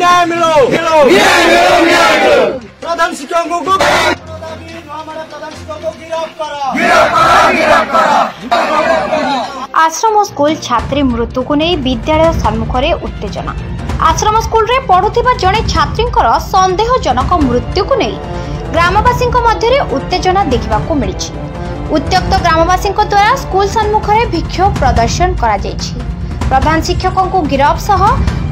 न्याय मिलो प्रधान शिक्षकों को आश्रम स्कूल छात्री मृत्यु को नहीं विद्यालय सम्मुख में उत्तेजना। आश्रम स्कूल रे पढ़ुथिबा जणे छात्रींकर संदेहजनक मृत्यु को नहीं ग्रामवासी मध्य उत्तेजना देखा मिली। उत्त्यक्त ग्रामवासी द्वारा स्कूल सम्मुख में विक्षोभ प्रदर्शन करा जायछि। प्रधान शिक्षकों को गिरफ सह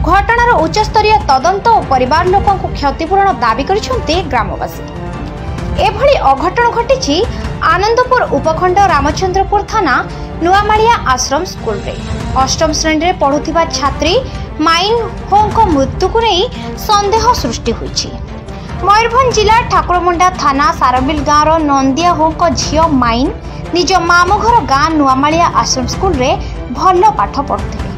घटनार उच्चस्तरीय तदंत और परिवार लोकों को क्षतिपूरण दाबी करिसेंते ग्रामवासी। एभली अघटन घटी आनंदपुर उपखंड रामचंद्रपुर थाना नुआमाड़िया आश्रम स्कूल रे अष्टम श्रेणी रे पढ़ुथिबा छात्री माइन होंको मृत्यु को नहीं संदेह सृष्टि होइछि। मयूरभंज जिला ठाकुरमुंडा थाना सारबिल गाँव नंदिया होंको झियो माइन निज मामू घर गाँ नुआमाड़िया आश्रम स्कूल रे भल पाठ पढ़ुथिले।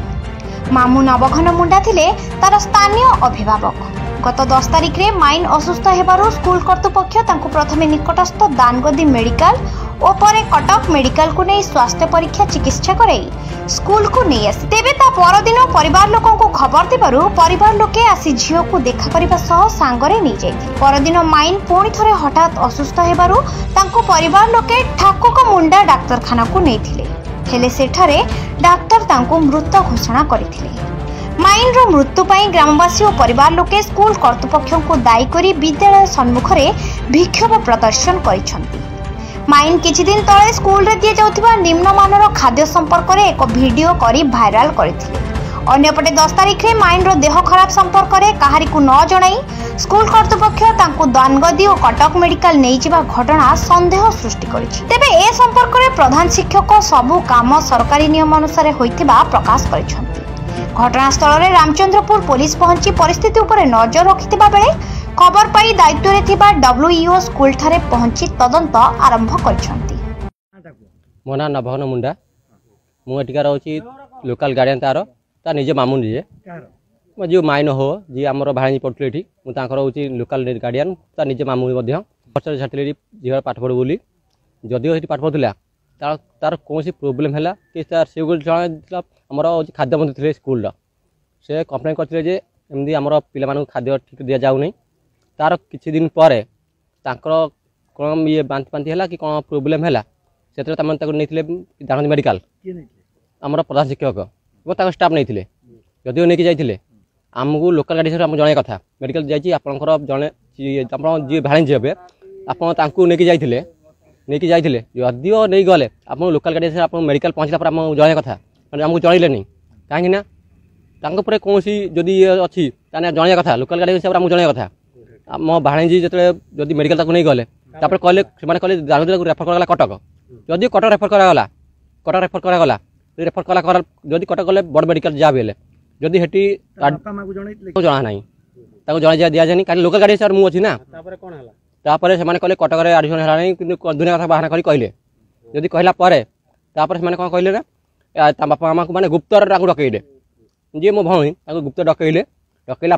मामू नवघन मुंडा थिले तार स्थानीय अभिभावक। गत 10 तारिख रे माइन असुस्थ हेबारु स्कूल कर्तृपक्ष तांको प्रथमे निकटस्थ दानगदी मेडिकल और परे कटक मेडिकल को नहीं स्वास्थ्य परीक्षा चिकित्सा कराई स्कूल को नहीं आसी। तेबे ता परदिन परिवार लोकों को खबर देबारु परिवार लोके आसी झियो को देखा करिबा सह सांगरे नहीं जाइथिले। परदिन माइन पुणी थरे हठात असुस्थ हेबारु तांको परिवार लोके ठाकुक मुंडा डाक्तरखाना को नेथिले। हेले सेठारे डाक्तर तांको मृत घोषणा करथिले। माइन रो मृत्यु पाई ग्रामवासी और परिवार लोके स्कूल कर्तृपक्षों को दायी करी विद्यालय सम्मुख में विक्षोभ प्रदर्शन करिसेंती। माइन किछि दिन तले स्कूल रे दिए जाउथिबा निम्नमानर खाद्य संपर्क रे एक वीडियो करी भाइराल करथिले। अन्यपटे 10 तारिख रे माइन रो देह खराब संपर्क रे काहारी को न जणाई स्कूल कर्तृपक्ष तांको दानगदी और कटक मेडिकल नहीं जिबा घटना संदेह सृष्टि करिछि। तेबे ए संपर्क रे प्रधान शिक्षक सबु काम सरकारी नियम अनुसार होइथिबा प्रकाश करिसेंती। घटनास्थल में रामचंद्रपुर पुलिस पहुंची परिस्थिति उपर नजर रखिथिबा बेले खबर पाई दायित्व रे थिबा डब्ल्यूईओ स्कूल थारे पहुंची तदंत आरंभ करिसेंती। मोना नभगन मुंडा मु एटिकार होची लोकल गार्डियन तार निजे मामू निजे जो माइन हो जी आमर भाणी पढ़ुले एठी मु तांकर होची लोकल गार्डियन ता निजे मामू मध्ये बच्चा छात्री झियर पाठ पढ़ बोली जदिओ एठी पाठ पढ़ुला तार कौन प्रोब्लेम है कि से जन आमर खाद्य मंत्री थे स्कूल से कंप्लेन करते जे एमती आमर पिला खाद्य ठीक दि जाऊनी तार किछि दिन पर कौन ये बांति बांति है कि कौन प्रोब्लेम है से नहीं दानगदी मेडिकल आमर प्रधान शिक्षक और स्टाफ नहीं जदिओ नहीं जाइए आमको लोकल गाड़ी से जन कथा मेडिकल जापर जड़े जी भाणी हे आपको जाइए नहीं जाइए जदिओ नहीं गले आप लोकल गाड़ी से आप मेडिकल पहुँचला पर आम जन कथा आमको जनइले नहीं कहीं कौन जदि अच्छी जन कथा लोकल गाड़ी हिसाब से आमको जन कथा मो भाणीजी जो मेडिकल नहीं गले कहले कहले दानगदी रेफर कराला कटक जदि कटक रेफर कराला रेफर कला जदि कटक गले बड़ मेडिकल जहाँ भी जदि हेटी जना ना जन दि जाए कहीं लोकल गाड़ी हिसाब से मुझे ना तापर से कहले कटक एडमिशन है दुनिया कथा बाहर कहले जदि कहला तापर से कौन कहले ना बापा मामा को मैंने गुप्तर डकईले जी मो भौणी गुप्त डकईले डकईला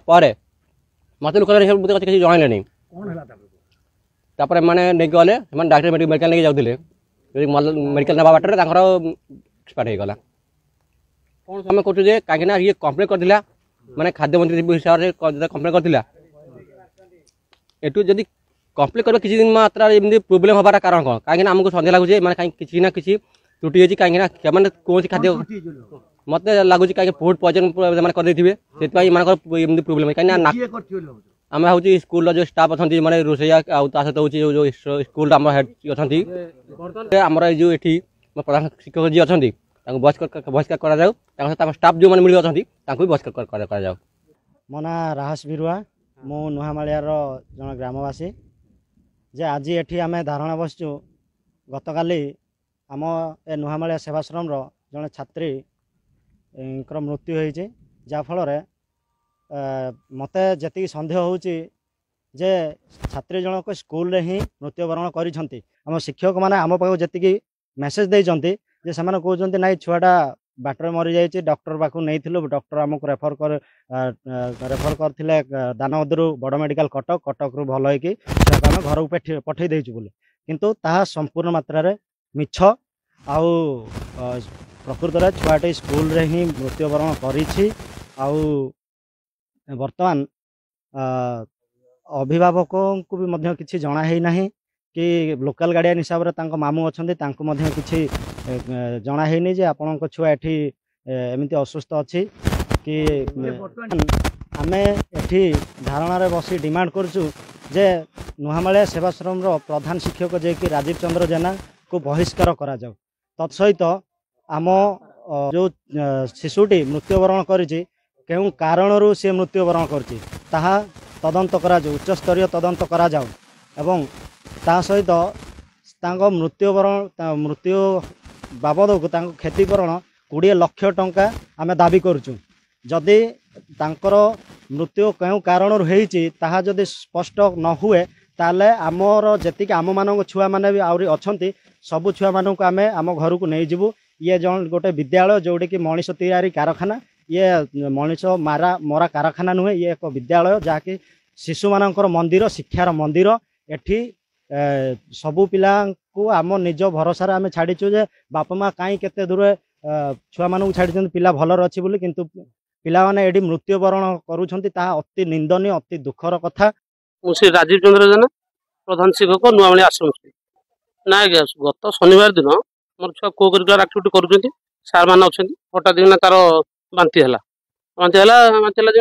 मत लोकल किसी जनइले नहीं मैंने नहीं गले डाक्टर मेडिकल नहीं जाते मेडिकल ना बाटर एक्सपायर होगा कौन समय करें कहीं ये कंप्लेन करता मैंने खाद्य मंत्री हिसाब से कंप्लेन करता एटू जदि कंप्लेन कर किसी दिन मात्रा एमती प्रोब्लेम हमारा कारण कौन कहीं आमको सन्देह लगुच मैंने कहीं किसी ना किसी त्रुटि होती कहीं कौन खाद्य मत लगुच कहीं फूड पॉइजन करदे से प्रोब्लेम कहीं आम हूँ स्कूल जो स्टाफ अच्छा मैंने रोसैया सहित हूँ जो स्कूल आम हेड अच्छा आमर जो ये प्रधान शिक्षक जी अच्छा बहिष्कार करा स्टाफ जो मैंने मिल अच्छा भी बहिष्कार करा। मो ना राहस बिरुआ मु नुहामाड़ियार जन ग्रामवासी जे आज एठी आम धारणा बसचु गत काली आम ए नुहामाड़िया सेवाश्रम जड़े छात्री मृत्यु होती जाफल मत जी सन्देह होची जे छात्री जनक स्कूल रे ही मृत्युवरण करिसेंती। आम शिक्षक माने आम पाखु जी मेसेज देइचंती जे सेमाने कहउचंती नाइ छुआटा बाटर मरी जाइए डॉक्टर पाखु नहीं डॉक्टर आमको रेफर करथिले दानगदी बड़ मेडिकल कटक कटक रु भल होइकी आम घर को पठे देइछु बोली किंतु ताहा संपूर्ण मात्रा रे मिछ आउ प्रकृत में छुआटे स्कूल रे ही मृत्युवरण करिछि। आउ वर्तमान अभिभावक भी मध्य किसी जना ही नाही कि लोकल गार्डियन हिसाब से तांको मामू अच्छा तांको मध्य किसी जना ही नहीं जे आपण छुआ एठी एमती असुस्थ अच्छी कि आम एठी धारणा बसी डिमांड करचु जे नुहामालिया सेवाश्रम प्रधान शिक्षक जे कि राजीव चंद्र जेना को बहिष्कार करा जाऊ तत्सहित आम जो शिशुटी मृत्युवरण करिछि केउ कारणरू से मृत्युवरण करछि ताहा तदंत करा जाऊ उच्च स्तरीय तदंत करा जाऊ एवं ता सहित तांको मृत्यु बाबद को तांको क्षतिपूरण 20 लाख टंका आमे दाबी करूचु जदि तांकर मृत्यु केउ कारणरू हेइछि ताहा जदि स्पष्ट न हुए ताले आमर जेतिक आम मान छुआ मैंने भी आहरी अच्छा सबू छुआ मानक आम आम घर को नहीं जीवु ये जन गोटे विद्यालय जोड़ी कि मनीष तैयारी कारखाना ये मनीष मारा मरा कारखाना नुहे ये एक विद्यालय जहाँकि शिशु मानकर मंदिर शिक्षार मंदिर एठी सबू पिला को आम निज भरोसा आम छाड़ीचु जे बापा माँ कहीं केते दूर छुआ मानक छाड़ी पिला भलर अच्छी बोली किंतु पिला माने एठी मृत्युवरण करूछंती ताहा अति निंदनीय अति दुखर कथा। श्री राजीव चंद्र जेना प्रधान शिक्षक नुआमालिया आश्रम ना आज्ञा गत शनिवार दिन मोर छुआ को करिकुलर एक्टिविटी करूछंती सार मान अच्छे हठात दिन तार बांती है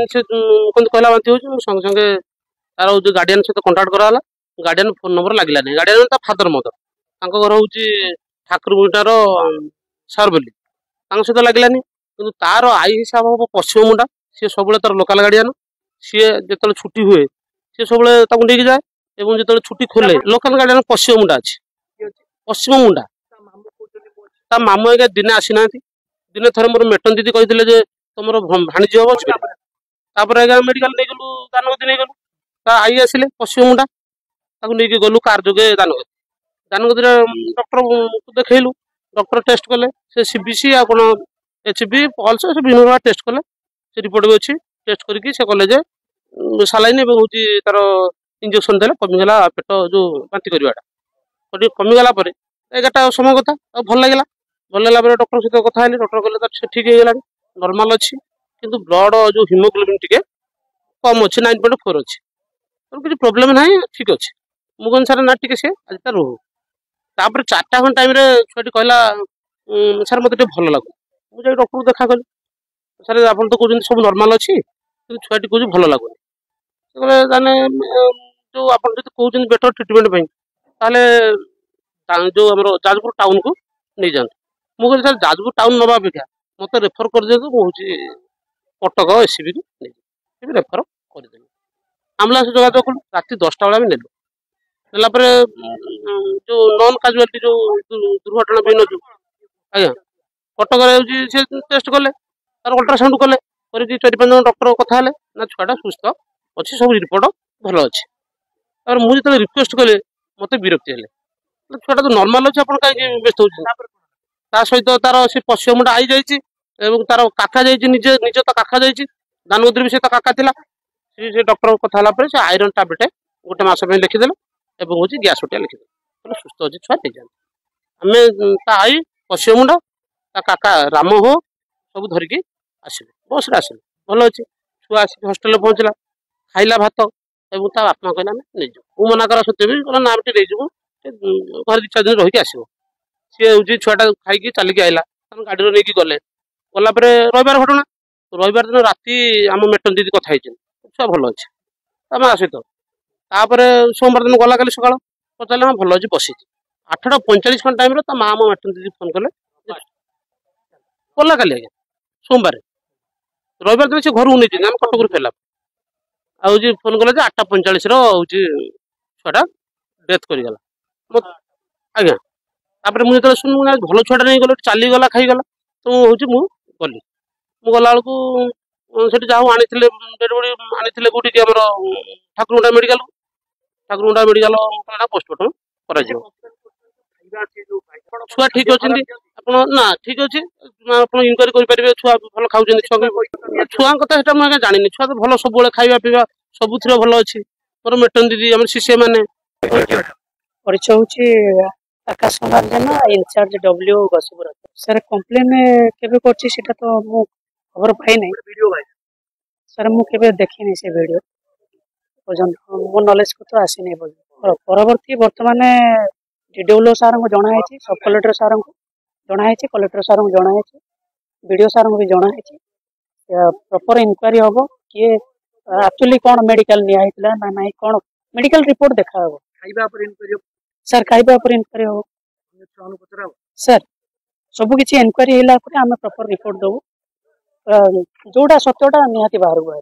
से कहला बांती हो संगे संगे तार जो गार्डियन सहित कंटाक्ट कराला गार्डियन फोन नंबर लगे नहीं गार्डियन फादर मदर घर हूँ ठाकुरटार सार बोली सहित लगे कि तार आई हिसाब हम पश्चिम मुंडा सी सब तार लोकाल गार्डियन सी जो छुट्टी हुए सी सब नहीं जाए और जो छुट्टी खोले लोकाल गार्डियन पश्चिम मुंडा अच्छी पश्चिम मुंडा ता मामू आज्ञा दिने आसी ना दिने थर मोर मेटन दीदी कही तुम भाणीजी हम तापर आज्ञा मेडिकल नहीं गलु दानगदी नहीं गलु आई आसिले पश्चिम मुंडा नहीं गलु कार जोगे दानगदी डॉक्टर देखलु डॉक्टर टेस्ट कले से सीबीसी आ कौन एचबी पल्स सब विभिन्न टेस्ट कले से रिपोर्ट भी अच्छी टेस्ट करके से कले सालाइन हूँ तार इंजेक्शन देले कमिगला पेट जो बांती करवाटा कमिगला 11टा समय कथा भल लगे डॉक्टर सहित कथा है डॉक्टर कहले ठीक है नॉर्मल अच्छी किंतु ब्लड जो हिमोग्लोबिन टिके कम अच्छे 9.4 अच्छी तो किसी प्रोब्लेम ना ठीक अच्छे मुझे सर ना टी सी आज तक रोहू तापर 4टा खंड टाइम छुआटी कहला सर मत भल लगू मुझे डॉक्टर को देखा कली सर आप तो कहते सब नॉर्मल अच्छी कि छुआटी कह भल लगुनि जो आप कहते बेटर ट्रिटमेंट जो आम जाजपुर टाउन को नहीं जाते मुझे सर जाजपुर टाउन नवा अपेक्षा मत रेफर कर दिखाँ मुझे कटक एससीबी को नहीं रेफर करदे आम्बुलांस जोगाजोग कलु राति 10टा बेला नेलु नेलापर जो नॉन काजुआलिटी जो दुर्घटना विहीन जो आज्ञा कटक से टेस्ट कले तार अल्ट्रासाउंड कले 4-5 जन डॉक्टर कथा ना छुआटा सुस्थ अच्छी सब रिपोर्ट भल अच्छे मुझे रिक्वेस्ट कले मत विरक्ति है छुआटा तो नॉर्मल अच्छे आप कहीं व्यस्त हो सहित तार से पश्चिम मुंडा आई जाइए तार काका जाइए निजे निज तो काका जाइए दानगदी भी से काका थिला से डॉक्टर कथा से आयरन टैबलेट गोटे मास लिखिदे हूँ गैस उठिया लिखिदे सुस्थ अच्छे छुआ नहीं जाते आम आई पश्चिम मुंडा काका राम हो सब धरिकी आसले बस आसले भल अच्छे छुआ आसिक हस्टेल पहुँचला खाइला भात और बापा कहला नहीं जाऊ मना करा सत्वे भी ना नहीं जाऊ घर 2-4 दिन रही आसो सी हूँ छुआटा खाई चलिकी आईला गाड़ी नहीं गले गलापर रविवार घटना रविवार दिन राति आम मेटन दीदी कथा छुआ भल अच्छे आम सहित तापर सोमवार दिन गला काली सकाल पचारे हाँ भल अच्छे बसी 8:45 खंड टाइम माँ आम मेटन दीदी फोन कले गला काली आज्ञा सोमवार रविवार दिन से घर को नहीं आम कटक फेरला आज फोन कले 8:45 हूँ छुआटा डेथ करगला आज्ञा तापर मुझे जो शुणु भल छुआटा नहीं गल चलीगला खाईगला तो हूँ गली गला बेलू से जहाँ आनी डेड बॉडी आनी कौटी आम ठाकुरमुंडा मेडिकल पोस्टमार्टम कर छुआ ठीक अच्छे ना ठीक अच्छे आप इनक्वारी करेंगे छुआ भल खाऊँ छुआ कथा मुझे जानी छुआ तो भल सब खावा पीवा सबुथ भल अच्छी मोर मेटन दीदी आम सीसीए मैंने परिचय हूँ आकाश कुमार जेना इनचार्ज डब्ल्यू गसपुर सर कंप्लेन केबे करछि सेटा तो मु खबर पाई नै सर मु केबे देखिनी से वीडियो पर्यंत मो नॉलेज को तो आसी नहीं परवर्ती वर्तमान डीडब्ल्यू सार को जनाई सब कलेक्टर सार को जनाई कलेक्टर सार को जनाई वीडियो सार को भी जनाई प्रॉपर इंक्वायरी हम किए एक्चुअली कौन मेडिकल निया ना ना कौन मेडिकल रिपोर्ट देखा हम सर खाइबा इंक्वायरी हम सर सब किसी इंक्वायरी होला आम प्रॉपर रिपोर्ट दबू जोटा सत्यटा निहाती बाहर को